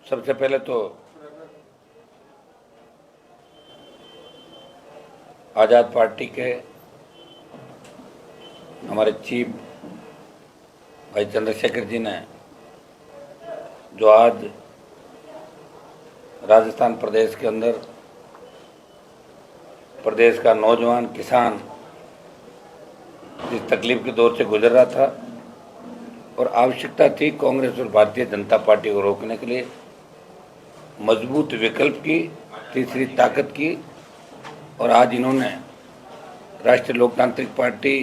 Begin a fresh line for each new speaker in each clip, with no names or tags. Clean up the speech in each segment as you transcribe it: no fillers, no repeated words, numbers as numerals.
सबसे पहले तो आज़ाद पार्टी के हमारे चीफ भाई चंद्रशेखर जी ने जो आज राजस्थान प्रदेश के अंदर प्रदेश का नौजवान किसान जिस तकलीफ के दौर से गुजर रहा था और आवश्यकता थी कांग्रेस और भारतीय जनता पार्टी को रोकने के लिए मजबूत विकल्प की, तीसरी ताकत की, और आज इन्होंने राष्ट्रीय लोकतांत्रिक पार्टी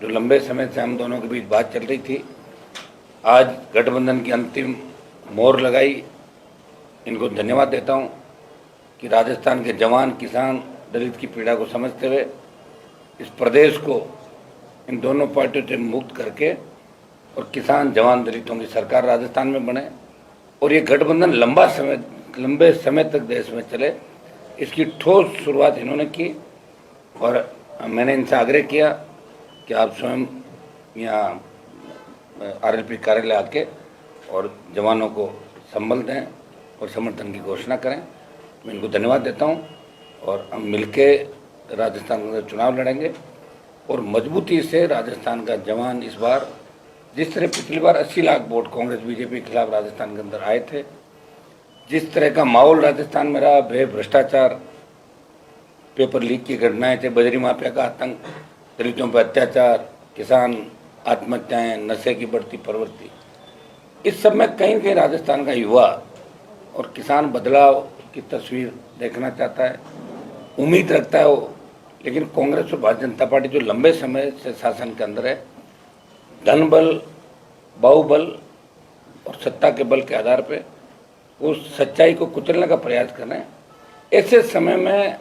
जो लंबे समय से हम दोनों के बीच बात चल रही थी, आज गठबंधन की अंतिम मोहर लगाई। इनको धन्यवाद देता हूं कि राजस्थान के जवान, किसान, दलित की पीड़ा को समझते हुए इस प्रदेश को इन दोनों पार्टियों से मुक्त करके और किसान, जवान, दलितों की सरकार राजस्थान में बने और ये गठबंधन लंबे समय तक देश में चले, इसकी ठोस शुरुआत इन्होंने की। और मैंने इनसे आग्रह किया कि आप स्वयं यहाँ आरएलपी कार्यालय आके और जवानों को संबल दें और समर्थन की घोषणा करें। मैं इनको धन्यवाद देता हूँ और हम मिलके राजस्थान में चुनाव लड़ेंगे और मजबूती से राजस्थान का जवान इस बार, जिस तरह पिछली बार 80 लाख वोट कांग्रेस बीजेपी के खिलाफ राजस्थान के अंदर आए थे, जिस तरह का माहौल राजस्थान में रहा, भ्रष्टाचार, पेपर लीक की घटनाएं थे, बजरी माफिया का आतंक, दलितों पर अत्याचार, किसान आत्महत्याएं, नशे की बढ़ती प्रवृत्ति, इस सब में कहीं कहीं राजस्थान का युवा और किसान बदलाव की तस्वीर देखना चाहता है, उम्मीद रखता है वो। लेकिन कांग्रेस और भारतीय जनता पार्टी जो लंबे समय से शासन के अंदर है, धन बल, बाहुबल और सत्ता के बल के आधार पे वो सच्चाई को कुचलने का प्रयास कर रहे हैं। ऐसे समय में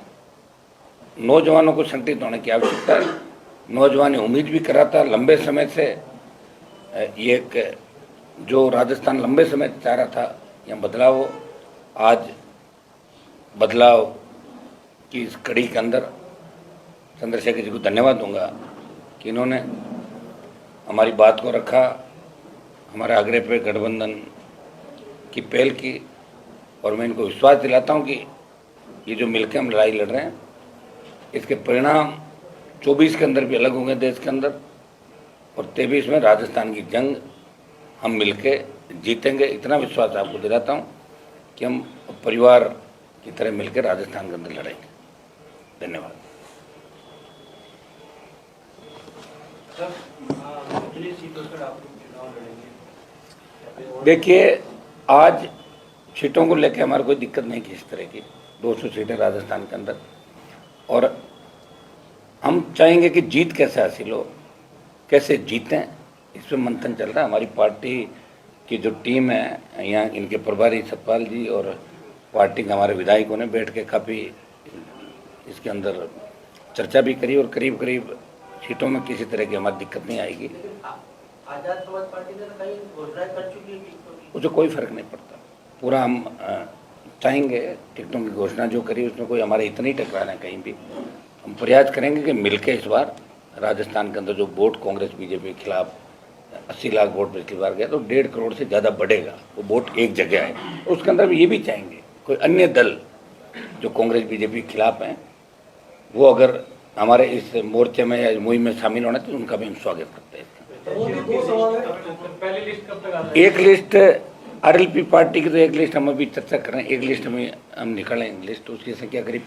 नौजवानों को संगठित होने की आवश्यकता है। नौजवान उम्मीद भी कर रहा था लंबे समय से, ये एक जो राजस्थान लंबे समय चाह रहा था यहाँ बदलाव हो। आज बदलाव की इस कड़ी के अंदर चंद्रशेखर जी को धन्यवाद दूंगा कि इन्होंने हमारी बात को रखा, हमारे आग्रह पे गठबंधन की पहल की, और मैं इनको विश्वास दिलाता हूं कि ये जो मिलकर हम लड़ाई लड़ रहे हैं, इसके परिणाम 24 के अंदर भी अलग होंगे देश के अंदर, और 23 में राजस्थान की जंग हम मिलके जीतेंगे। इतना विश्वास आपको दिलाता हूं कि हम परिवार की तरह मिलकर राजस्थान के अंदर लड़ेंगे। धन्यवाद। देखिए, आज सीटों को लेकर हमारी कोई दिक्कत नहीं की, इस तरह की 200 सीटें राजस्थान के अंदर, और हम चाहेंगे कि जीत कैसे हासिल हो, कैसे जीतें, इस पर मंथन चल रहा है। हमारी पार्टी की जो टीम है, यहाँ इनके प्रभारी सतपाल जी और पार्टी के हमारे विधायकों ने बैठ के काफ़ी इसके अंदर चर्चा भी करी और करीब करीब सीटों में किसी तरह की हमारी दिक्कत नहीं आएगी।
आजाद समाज पार्टी ने कई घोषणाएं कर चुकी है,
उससे कोई फर्क नहीं पड़ता। पूरा हम चाहेंगे टिकटों की घोषणा जो करी उसमें कोई हमारे इतना ही टकराना है कहीं भी। हम प्रयास करेंगे कि मिलके इस बार राजस्थान के अंदर जो वोट कांग्रेस बीजेपी के खिलाफ 80 लाख वोट पिछली बार गया, तो 1.5 करोड़ से ज़्यादा बढ़ेगा, वो वोट एक जगह है। उसके अंदर भी ये भी चाहेंगे कोई अन्य दल जो कांग्रेस बीजेपी के खिलाफ हैं, वो अगर हमारे इस मोर्चे में या मुहिम में शामिल होना तो उनका भी हम स्वागत करते हैं। एक लिस्ट आरएलपी पार्टी की, तो एक लिस्ट हम अभी चर्चा कर रहे हैं, एक लिस्ट में हम निकालेंगे लिस्ट, उसकी संख्या करीब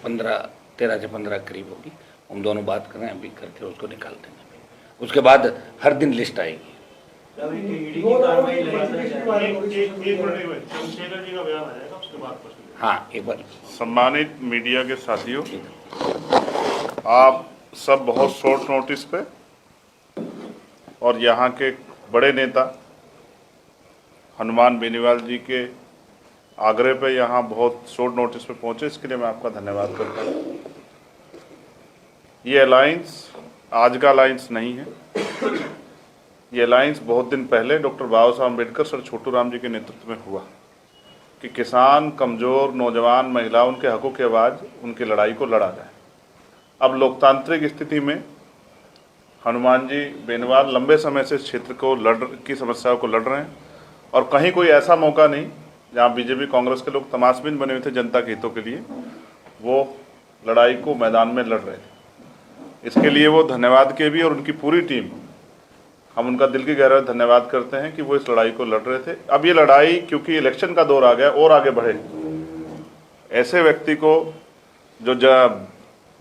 13 से 15 करीब होगी। हम दोनों बात कर रहे हैं, अभी करके उसको निकाल देंगे। उसके बाद हर दिन लिस्ट आएगी। हाँ, एक बार।
सम्मानित मीडिया के साथियों, आप सब बहुत शॉर्ट नोटिस पे और यहाँ के बड़े नेता हनुमान बेनीवाल जी के आग्रह पे यहाँ बहुत शॉर्ट नोटिस पे पहुँचे, इसके लिए मैं आपका धन्यवाद करता हूँ। ये अलायंस आज का अलायंस नहीं है, ये अलायंस बहुत दिन पहले डॉक्टर बाबा साहब अम्बेडकर, सर छोटू राम जी के नेतृत्व में हुआ कि किसान, कमज़ोर, नौजवान, महिला, उनके हकों की आवाज़, उनकी लड़ाई को लड़ा जाए। अब लोकतांत्रिक स्थिति में हनुमान जी बेनीवाल लंबे समय से इस क्षेत्र को की समस्याओं को लड़ रहे हैं और कहीं कोई ऐसा मौका नहीं जहाँ बीजेपी कांग्रेस के लोग तमाशबीन बने हुए थे जनता के हितों के लिए, वो लड़ाई को मैदान में लड़ रहे थे। इसके लिए वो धन्यवाद के भी, और उनकी पूरी टीम, हम उनका दिल की गहराई धन्यवाद करते हैं कि वो इस लड़ाई को लड़ रहे थे। अब ये लड़ाई क्योंकि इलेक्शन का दौर आ गया और आगे बढ़े, ऐसे व्यक्ति को जो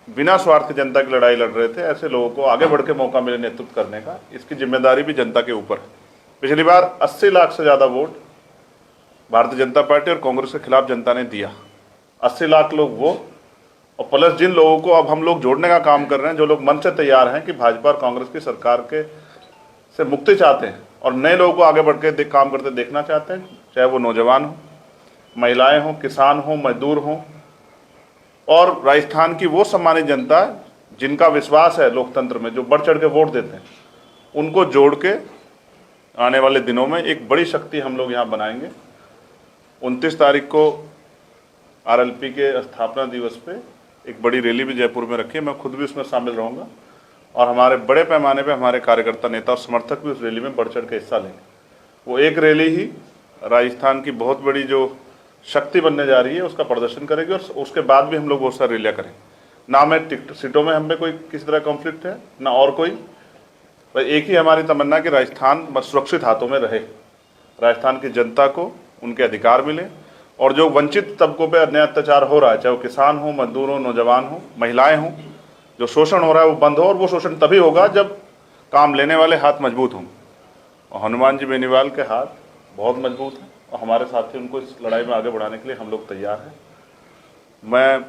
बिना स्वार्थ जनता की लड़ाई लड़ रहे थे, ऐसे लोगों को आगे बढ़ के मौका मिले नेतृत्व करने का, इसकी जिम्मेदारी भी जनता के ऊपर है। पिछली बार 80 लाख से ज़्यादा वोट भारतीय जनता पार्टी और कांग्रेस के खिलाफ जनता ने दिया। 80 लाख लोग वो, और प्लस जिन लोगों को अब हम लोग जोड़ने का काम कर रहे हैं, जो लोग मन से तैयार हैं कि भाजपा और कांग्रेस की सरकार के से मुक्ति चाहते हैं और नए लोगों को आगे बढ़ के काम करते देखना चाहते हैं, चाहे वो नौजवान हो, महिलाएं हों, किसान हों, मजदूर हों, और राजस्थान की वो सम्मानित जनता जिनका विश्वास है लोकतंत्र में, जो बढ़ चढ़ के वोट देते हैं, उनको जोड़ के आने वाले दिनों में एक बड़ी शक्ति हम लोग यहाँ बनाएंगे। 29 तारीख को आरएलपी के स्थापना दिवस पे एक बड़ी रैली भी जयपुर में रखी है, मैं खुद भी उसमें शामिल रहूँगा, और हमारे बड़े पैमाने पे हमारे कार्यकर्ता, नेता और समर्थक भी उस रैली में बढ़ चढ़ के हिस्सा लेंगे। वो एक रैली ही राजस्थान की बहुत बड़ी जो शक्ति बनने जा रही है उसका प्रदर्शन करेगी, और उसके बाद भी हम लोग बहुत सारी रैलियाँ करेंगे। ना मैं सीटों में हम पे कोई किसी तरह कॉन्फ्लिक्ट है, ना और कोई, पर एक ही हमारी तमन्ना कि राजस्थान सुरक्षित हाथों में रहे, राजस्थान की जनता को उनके अधिकार मिले, और जो वंचित तबकों पे अन्याय अत्याचार हो रहा है, चाहे वो किसान हो, मजदूर हो, नौजवान हो, महिलाएं हों, जो शोषण हो रहा है वो बंद हो, और वो शोषण तभी होगा जब काम लेने वाले हाथ मजबूत हों, और हनुमान जी बेनीवाल के हाथ बहुत मजबूत हैं, और हमारे साथी उनको इस लड़ाई में आगे बढ़ाने के लिए हम लोग तैयार हैं। मैं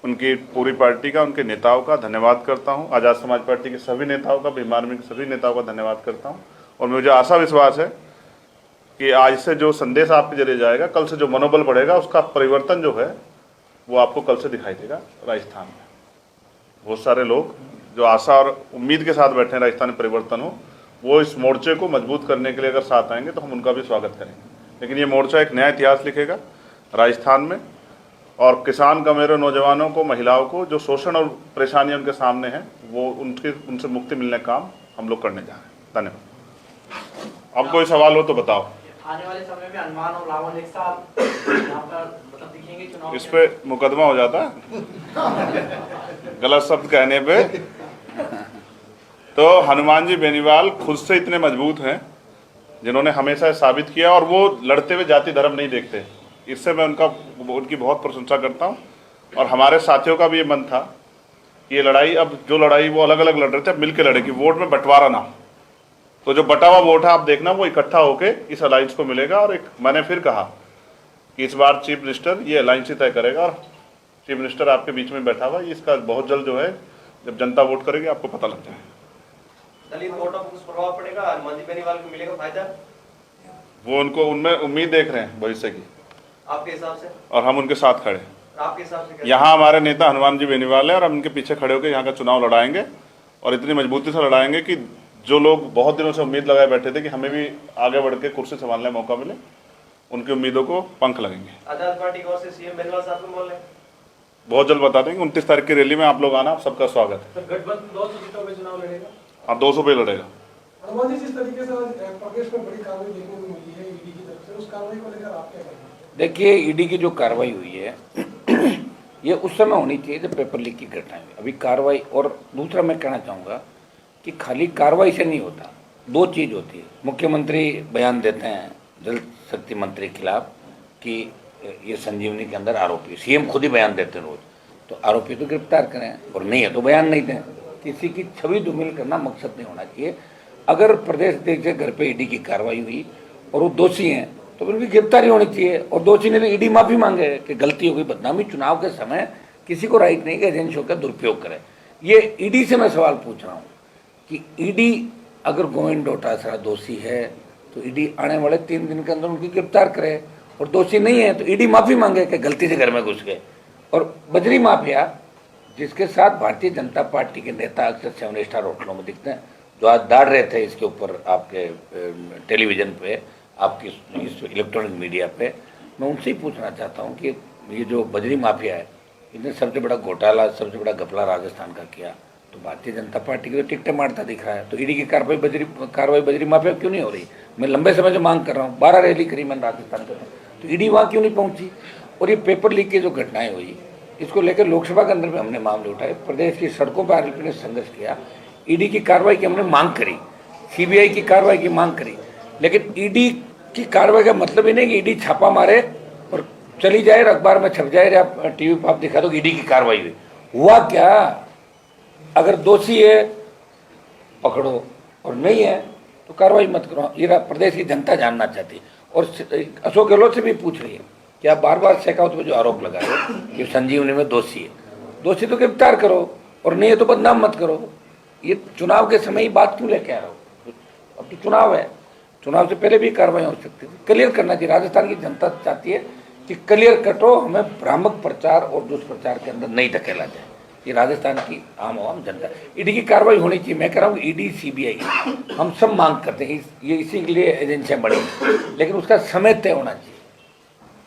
उनकी पूरी पार्टी का, उनके नेताओं का धन्यवाद करता हूं, आज़ाद समाज पार्टी के सभी नेताओं का, भीम आर्मी के सभी नेताओं का धन्यवाद करता हूं, और मुझे आशा विश्वास है कि आज से जो संदेश आपके जरिए जाएगा, कल से जो मनोबल बढ़ेगा, उसका परिवर्तन जो है वो आपको कल से दिखाई देगा। राजस्थान में बहुत सारे लोग जो आशा और उम्मीद के साथ बैठे हैं राजस्थान में परिवर्तन हो, वो इस मोर्चे को मजबूत करने के लिए अगर साथ आएंगे तो हम उनका भी स्वागत करेंगे। लेकिन ये मोर्चा एक नया इतिहास लिखेगा राजस्थान में, और किसान, कमेरों, नौजवानों को, महिलाओं को जो शोषण और परेशानियां उनके सामने हैं, वो उनसे मुक्ति मिलने का काम हम लोग करने जा रहे हैं। धन्यवाद। अब कोई सवाल हो तो बताओ।
आने वाले समय में हनुमान और रावण एक साथ यहाँ पर मतलब दिखेंगे चुनाव,
इस पे मुकदमा हो जाता है गलत शब्द कहने पे। तो हनुमान जी बेनीवाल खुद से इतने मजबूत हैं, जिन्होंने हमेशा साबित किया, और वो लड़ते हुए जाति धर्म नहीं देखते। इससे मैं उनकी बहुत प्रशंसा करता हूँ, और हमारे साथियों का भी ये मन था कि ये लड़ाई, अब जो लड़ाई वो अलग अलग लड़ रहे थे, अब मिलकर लड़े कि वोट में बंटवारा ना हो। तो जो बटा हुआ वोट है आप देखना, वो इकट्ठा होके इस अलायंस को मिलेगा। और एक मैंने फिर कहा कि इस बार चीफ मिनिस्टर ये अलायंस ही तय करेगा, और चीफ मिनिस्टर आपके बीच में बैठा हुआ, इसका बहुत जल्द जो है, जब जनता वोट करेगी आपको पता लग जाएगा।
दलित वोटों पर कुछ प्रभाव पड़ेगा, हनुमान जी बेनीवाल को मिलेगा फायदा?
वो उनको, उनमें उम्मीद देख रहे हैं भविष्य की,
आपके हिसाब से?
और हम उनके साथ खड़े हैं।
आपके हिसाब से
यहाँ हमारे नेता हनुमान जी बेनीवाल है, और हम उनके पीछे खड़े होकर यहाँ का चुनाव लड़ाएंगे, और इतनी मजबूती से लड़ाएंगे कि जो लोग बहुत दिनों से उम्मीद लगाए बैठे थे कि हमें भी आगे बढ़ के कुर्सी संभालने का मौका मिले, उनकी उम्मीदों को पंख लगेंगे।
आजाद पार्टी की ओर से सीएम बेनीवाल साहब को बोल रहे हैं,
बहुत जल्द बता देंगे। 29 तारीख की रैली में आप लोग आना, सबका स्वागत है।
गठबंधन 200 सीटों में चुनाव लड़ेगा?
हाँ, 200 पे लड़ेगा।
हनुमान जी, जिस तरीके से प्रदेश में बड़ी कार्रवाई देखने को मिली है ईडी की तरफ से, उस कार्रवाई को लेकर आप क्या कहेंगे?
देखिए, ईडी की जो कार्रवाई हुई है ये उस समय होनी चाहिए जब पेपर लीक की घटना हुई। अभी कार्रवाई, और दूसरा मैं कहना चाहूँगा कि खाली कार्रवाई से नहीं होता, दो चीज़ होती है। मुख्यमंत्री बयान देते हैं जल शक्ति मंत्री के खिलाफ कि ये संजीवनी के अंदर आरोपी, सीएम खुद ही बयान देते हैं रोज, तो आरोपी तो गिरफ्तार करें, और नहीं है तो बयान नहीं दें। किसी की छवि धूमिल करना मकसद नहीं होना चाहिए। अगर प्रदेश अध्यक्ष के घर पे ईडी की कार्रवाई हुई और वो दोषी हैं तो उनकी गिरफ्तारी होनी चाहिए, और दोषी ने तो ईडी माफी मांगे कि गलती हो गई, बदनामी। चुनाव के समय किसी को राइट नहीं कि एजेंसियों का दुरुपयोग करे। ये ईडी से मैं सवाल पूछ रहा हूँ कि ईडी अगर गोविंद डोटासरा दोषी है तो ईडी आने वाले 3 दिन के अंदर उनकी गिरफ्तार करे, और दोषी नहीं है तो ईडी माफी मांगे कि गलती से घर में घुस गए। और बजरी माफिया, जिसके साथ भारतीय जनता पार्टी के नेता अक्सर 7 स्टार होटलों में दिखते हैं, जो आज दाड़ रहे थे इसके ऊपर आपके टेलीविज़न पे, आपकी इस इलेक्ट्रॉनिक मीडिया पे, मैं उनसे ही पूछना चाहता हूँ कि ये जो बजरी माफिया है, इसने सबसे बड़ा घोटाला, सबसे बड़ा घपला राजस्थान का किया, तो भारतीय जनता पार्टी की तो टिकटें मारता दिख रहा है, तो ईडी की कार्रवाई बजरी माफिया क्यों नहीं हो रही? मैं लंबे समय से मांग कर रहा हूँ, 12 रैली करी मैंने राजस्थान के, तो ईडी वहाँ क्यों नहीं पहुंची? और ये पेपर लीक की जो घटनाएं हुई, इसको लेकर लोकसभा के अंदर में हमने मामले उठाए, प्रदेश की सड़कों पर आरोपी ने संघर्ष किया, ईडी की कार्रवाई की हमने मांग करी, सीबीआई की कार्रवाई की मांग करी, लेकिन ईडी की कार्रवाई का मतलब ही नहीं कि ईडी छापा मारे और चली जाए और अखबार में छप जाए, या टीवी पर आप दिखा दो ईडी की कार्रवाई हुई। हुआ क्या? अगर दोषी है पकड़ो और नहीं है तो कार्रवाई मत करो। ये प्रदेश की जनता जानना चाहती है और अशोक गहलोत से भी पूछ रही है कि आप बार बार शेखावत पर जो आरोप लगा रहे हो कि संजीवनी में दोषी है, दोषी तो गिरफ्तार करो और नहीं है तो बदनाम मत करो। ये चुनाव के समय ही बात क्यों लेके आ रहे हो? अब तो चुनाव है, चुनाव से पहले भी कार्रवाई हो सकती थी। क्लियर करना चाहिए। राजस्थान की जनता चाहती है कि क्लियर कटो, हमें भ्रामक प्रचार और दुष्प्रचार के अंदर नहीं धकेला जाए। ये राजस्थान की आम आवाम जनता, ईडी की कार्रवाई होनी चाहिए। मैं कह रहा हूँ ईडी सीबीआई हम सब मांग करते हैं, ये इसी के लिए एजेंसियां बड़ी, लेकिन उसका समय तय होना चाहिए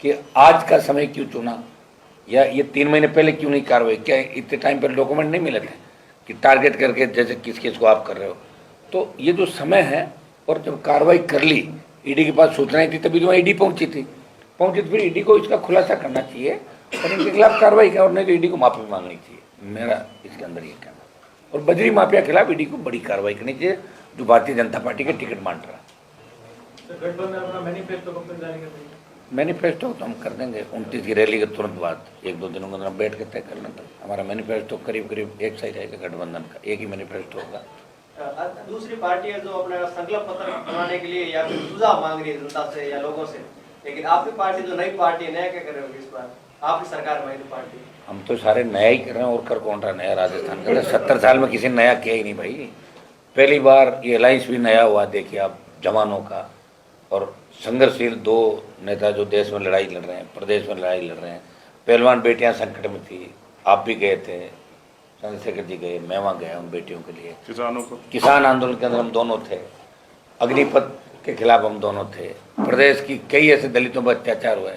कि आज का समय क्यों चुना, या ये 3 महीने पहले क्यों नहीं कार्रवाई? क्या इतने टाइम पर डॉक्यूमेंट नहीं मिले थे कि टारगेट करके जैसे किस किस को आप कर रहे हो? तो ये जो समय है, और जब कार्रवाई कर ली, ईडी के पास सूचनाएं थी तभी तो ईडी पहुंची थी, फिर ईडी को इसका खुलासा करना चाहिए और इनके खिलाफ कार्रवाई कर, और नहीं तो ईडी को माफी मांगनी चाहिए। मेरा इसके अंदर ये कहना। और बजरी माफिया के खिलाफ ईडी को बड़ी कार्रवाई करनी चाहिए, जो भारतीय जनता पार्टी के टिकट बांट रहा है।
गठबंधन अपना मैनिफेस्टो कब तक जारी कर देगी?
मैनिफेस्टो तो हम कर देंगे 29 की रैली के तुरंत बाद, 1-2 दिनों के अंदर बैठ के तय करना था। हमारा मैनिफेस्टो करीब एक सा ही रहेगा गठबंधन का, एक ही मैनिफेस्टो होगा।
दूसरी पार्टियां जो अपना संकल्प पत्र बनाने के लिए या फिर सुझाव मांग रही है जनता से या लोगों से, लेकिन आपकी पार्टी जो नई पार्टी है, नया क्या कर रहे हो इस बार? आपकी सरकार में पार्टी,
हम तो सारे नया ही कर रहे हैं, और कर कौन रहा नया? राजस्थान का 70 साल में किसी ने नया किया ही नहीं भाई। पहली बार ये अलायंस भी नया हुआ, देखिए आप, जवानों का और संघर्षशील 2 नेता जो देश में लड़ाई लड़ रहे हैं, प्रदेश में लड़ाई लड़ रहे हैं। पहलवान बेटियां संकट में थी, आप भी गए थे, चंद्रशेखर जी गए, मैं वहाँ गया उन बेटियों के लिए।
किसानों को,
किसान आंदोलन के अंदर हम दोनों थे, अग्निपथ के खिलाफ हम दोनों थे। प्रदेश की कई ऐसे दलितों पर अत्याचार हुए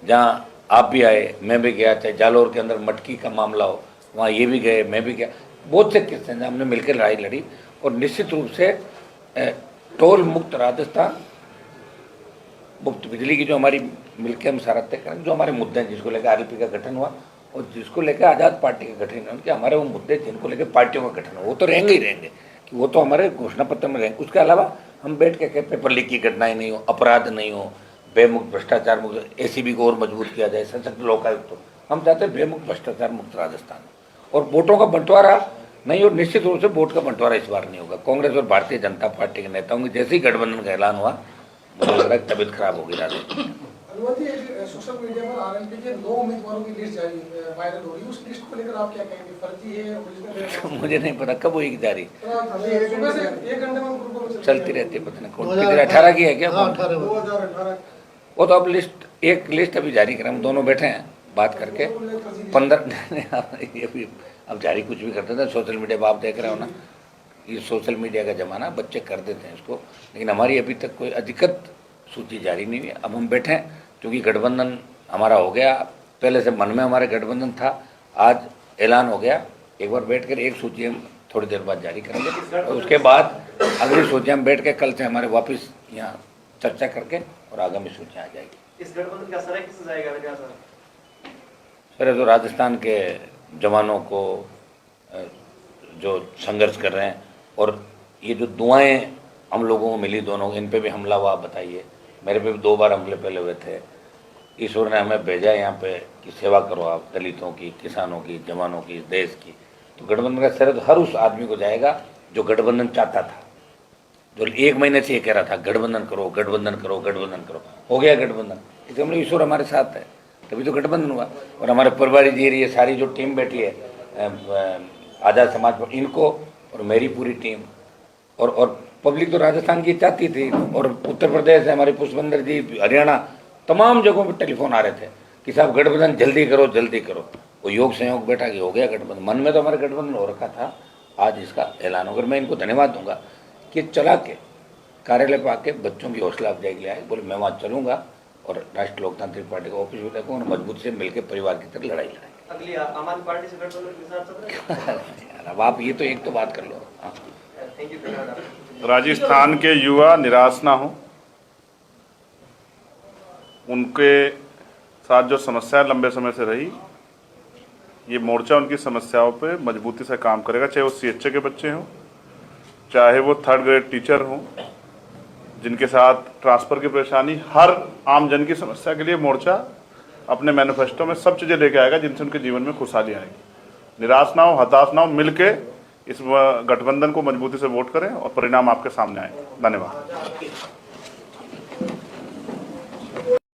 जहाँ आप भी आए, मैं भी गया, चाहे जालौर के अंदर मटकी का मामला हो, वहाँ ये भी गए, मैं भी गया। बहुत से किस्से हैं हमने मिलकर लड़ाई लड़ी, और निश्चित रूप से टोल मुक्त राजस्थान, मुफ्त बिजली की जो हमारी मिलकर हम सारा तय करेंगे। जो हमारे मुद्दे हैं, जिसको लेकर आरएलपी का गठन हुआ और जिसको लेकर आज़ाद पार्टी का गठन हुआ, उनके हमारे वो मुद्दे जिनको लेकर पार्टियों का गठन हुआ, वो तो रहेंगे ही रहेंगे, कि वो तो हमारे घोषणा पत्र में रहेंगे। उसके अलावा हम बैठ के पेपर लीक की घटनाएं नहीं हो, अपराध नहीं हो, बेमुक्त भ्रष्टाचार मुक्त, एसीबी को और मजबूत किया जाए, सशक्त लोकायुक्त। हम चाहते हैं बेमुक्त भ्रष्टाचार मुक्त राजस्थान, और वोटों का बंटवारा नहीं, और निश्चित रूप से वोट का बंटवारा इस बार नहीं होगा। कांग्रेस और भारतीय जनता पार्टी के नेताओं की जैसे ही गठबंधन का ऐलान हुआ, मुझे लग रहा है तबीयत खराब होगी राजस्थान।
सोशल मीडिया पर आरएलपी के 2 उम्मीदवारों की लिस्ट जारी वायरल हो रही है, उस लिस्ट को लेकर आप क्या कहेंगे? फर्जी है, ओरिजिनल है?
मुझे नहीं पता कब होगी जारी,
सुबह से 1 घंटे में ग्रुपों में
चलती रहती है, पता नहीं कौन 2018 की है क्या?
2018
वो तो अब एक लिस्ट अभी जारी करें, हम दोनों बैठे हैं बात करके 15 ये भी अब जारी कुछ भी करते थे। सोशल मीडिया पर आप देख रहे हो ना, ये सोशल मीडिया का ज़माना, बच्चे कर देते हैं इसको, लेकिन हमारी अभी तक कोई अधिकृत सूची जारी नहीं हुई। अब हम बैठे हैं क्योंकि गठबंधन हमारा हो गया, पहले से मन में हमारे गठबंधन था, आज ऐलान हो गया। एक बार बैठ कर एक सूची हम थोड़ी देर बाद जारी करेंगे, और उसके बाद अगली सूची हम बैठ के कल से हमारे वापस यहाँ चर्चा करके और आगामी सूचियाँ आ जाएगी।
इस गठबंधन का श्रेय किससे जाएगा लगा सर?
सर जो राजस्थान के जवानों को जो संघर्ष कर रहे हैं, और ये जो दुआएं हम लोगों को मिली दोनों, इन पे भी हमला हुआ, बताइए। मेरे पे भी 2 बार हमले पहले हुए थे। ईश्वर ने हमें भेजा यहाँ पे कि सेवा करो आप, दलितों की, किसानों की, जवानों की, देश की। तो गठबंधन का श्रेय तो हर उस आदमी को जाएगा जो गठबंधन चाहता था, जो 1 महीने से ये कह रहा था गठबंधन करो, गठबंधन करो, गठबंधन करो। हो गया गठबंधन, इसलिए हम लोग, ईश्वर हमारे साथ है, तभी तो गठबंधन हुआ। और हमारे परिवारी जी, ये सारी जो टीम बैठी है आज़ाद समाज पर, इनको और मेरी पूरी टीम, और पब्लिक तो राजस्थान की चाहती थी, और उत्तर प्रदेश है, हमारे पुष्पेंद्र जी, हरियाणा, तमाम जगहों पर टेलीफोन आ रहे थे कि साहब गठबंधन जल्दी करो, जल्दी करो। वो योग संयोग बैठा कि हो गया गठबंधन। मन में तो हमारे गठबंधन हो रखा था, आज इसका ऐलान होकर मैं इनको धन्यवाद दूंगा कि चला के कार्यालय पर आके बच्चों की हौसला अफजाई के लिए आए। बोले मैं वहाँ चलूँगा और राष्ट्रीय लोकतांत्रिक पार्टी का ऑफिस भी देखूँगा, और मजबूत से मिलकर परिवार की तरह लड़ाई लड़ाएंगे।
अगली आम आदमी पार्टी से गठबंधन के साथ चल रहे हैं?
अब आप ये तो एक तो बात कर लो। हाँ,
थैंक यू।
राजस्थान के युवा निराश ना हो, उनके साथ जो समस्या लंबे समय से रही, ये मोर्चा उनकी समस्याओं पे मजबूती से काम करेगा, चाहे वो CHA के बच्चे हों, चाहे वो 3rd ग्रेड टीचर हों, जिनके साथ ट्रांसफ़र की परेशानी, हर आम जन की समस्या के लिए मोर्चा अपने मैनिफेस्टो में सब चीज़ें लेके आएगा जिनसे उनके जीवन में खुशहाली आएगी। निराश ना हो, हताश ना हो, मिलके इस गठबंधन को मजबूती से वोट करें और परिणाम आपके सामने आए। धन्यवाद।